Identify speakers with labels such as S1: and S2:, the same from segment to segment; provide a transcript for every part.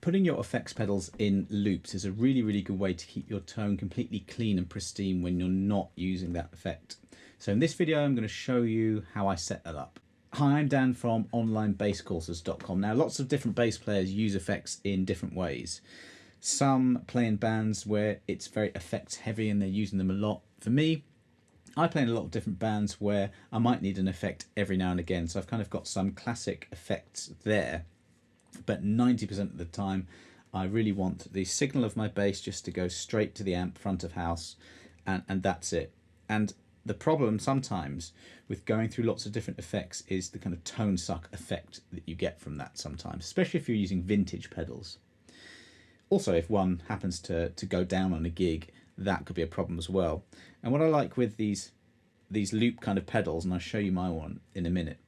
S1: Putting your effects pedals in loops is a really good way to keep your tone completely clean and pristine when you're not using that effect. So in this video, I'm going to show you how I set that up. Hi, I'm Dan from onlinebasscourses.com. Now, lots of different bass players use effects in different ways. Some play in bands where it's very effects heavy and they're using them a lot. For me, I play in a lot of different bands where I might need an effect every now and again. So I've kind of got some classic effects there. But 90% of the time, I really want the signal of my bass just to go straight to the amp front of house, and that's it. And the problem sometimes with going through lots of different effects is the kind of tone suck effect that you get from that sometimes, especially if you're using vintage pedals. Also, if one happens to go down on a gig, that could be a problem as well. And what I like with these loop kind of pedals, and I'll show you my one in a minute,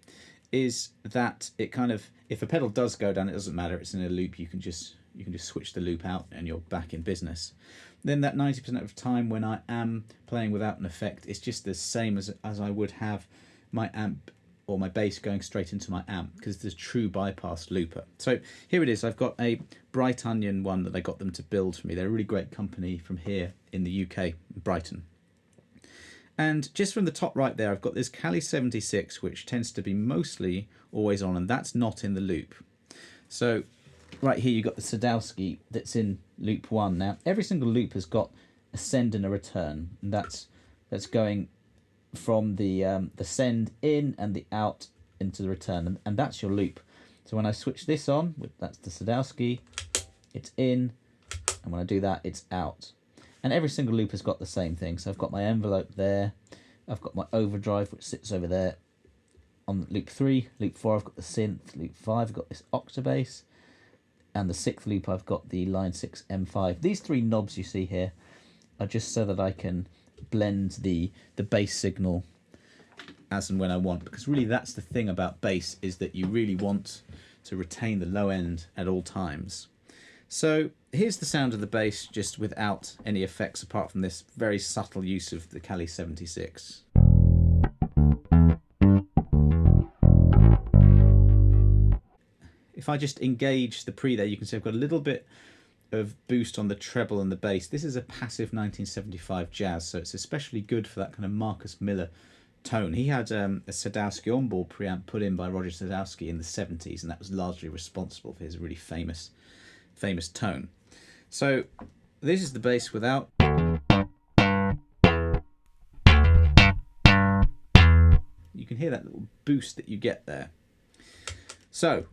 S1: is that it kind of, if a pedal does go down, it doesn't matter, it's in a loop, you can just switch the loop out and you're back in business. Then that 90% of the time when I am playing without an effect, it's just the same as I would have my amp or my bass going straight into my amp, because there's a true bypass looper. So here it is, I've got a Bright Onion one that I got them to build for me. They're a really great company from here in the UK, Brighton. And just from the top right there, I've got this Cali 76, which tends to be mostly always on, and that's not in the loop. So right here, you've got the Sadowski that's in loop 1. Now, every single loop has got a send and a return, and that's going from the send in and the out into the return, and that's your loop. So when I switch this on, that's the Sadowski, it's in, and when I do that, it's out. And every single loop has got the same thing. So I've got my envelope there, I've got my overdrive, which sits over there on loop 3, loop 4 I've got the synth, loop 5 I've got this octabass, and the 6th loop I've got the line 6 M5. These 3 knobs you see here are just so that I can blend the bass signal as and when I want, because really that's the thing about bass, is that you really want to retain the low end at all times. So here's the sound of the bass just without any effects apart from this very subtle use of the Cali 76. If I just engage the pre there, you can see I've got a little bit of boost on the treble and the bass. This is a passive 1975 jazz, so it's especially good for that kind of Marcus Miller tone. He had a Sadowski onboard preamp put in by Roger Sadowski in the 70s, and that was largely responsible for his really famous tone. So this is the bass without. You can hear that little boost that you get there. So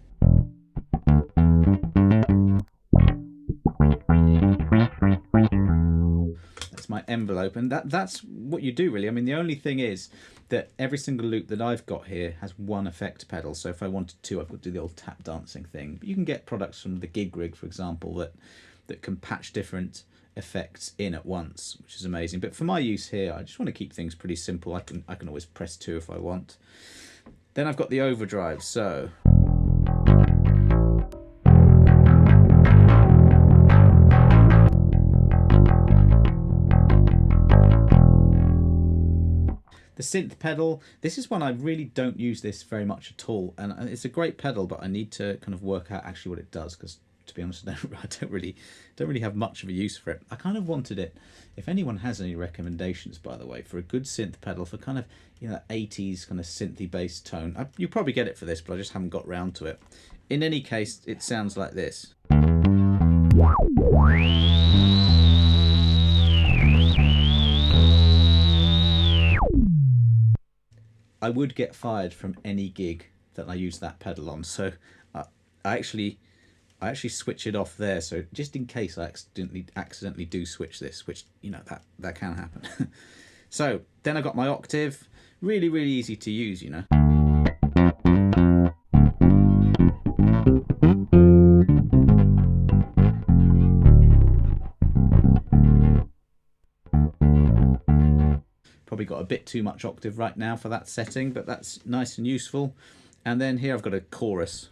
S1: that's my envelope, and that's what you do really. I mean, the only thing is that every single loop that I've got here has one effect pedal, so if I wanted to, I've got to do the old tap dancing thing. But you can get products from the Gig Rig, for example, that can patch different effects in at once, which is amazing. But for my use here, I just want to keep things pretty simple. I can always press 2 if I want. Then I've got the overdrive, so the synth pedal, this is one I really don't use this very much at all, and it's a great pedal, but I need to kind of work out actually what it does, because to be honest, I don't really have much of a use for it. I kind of wanted it, if anyone has any recommendations, by the way, for a good synth pedal for kind of, you know, 80s kind of synthy bass tone. You probably get it for this, but I just haven't got round to it. In any case, it sounds like this. I would get fired from any gig that I use that pedal on, so I actually switch it off there, so just in case I accidentally do switch this, which, you know, that can happen. So then I got my octave, really easy to use, you know. Probably got a bit too much octave right now for that setting, but that's nice and useful. And then here I've got a chorus.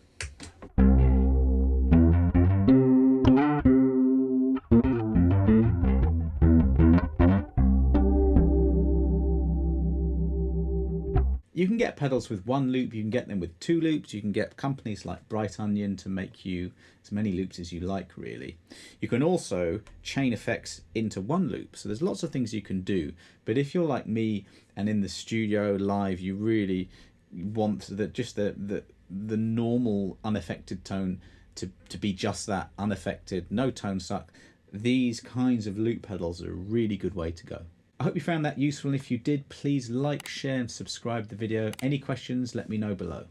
S1: You can get pedals with one loop, you can get them with 2 loops, you can get companies like Bright Onion to make you as many loops as you like, really. You can also chain effects into 1 loop, so there's lots of things you can do. But if you're like me and in the studio live, you really want the normal unaffected tone to be just that, unaffected, no tone suck, these kinds of loop pedals are a really good way to go. I hope you found that useful, and if you did, please like, share and subscribe the video. Any questions, let me know below.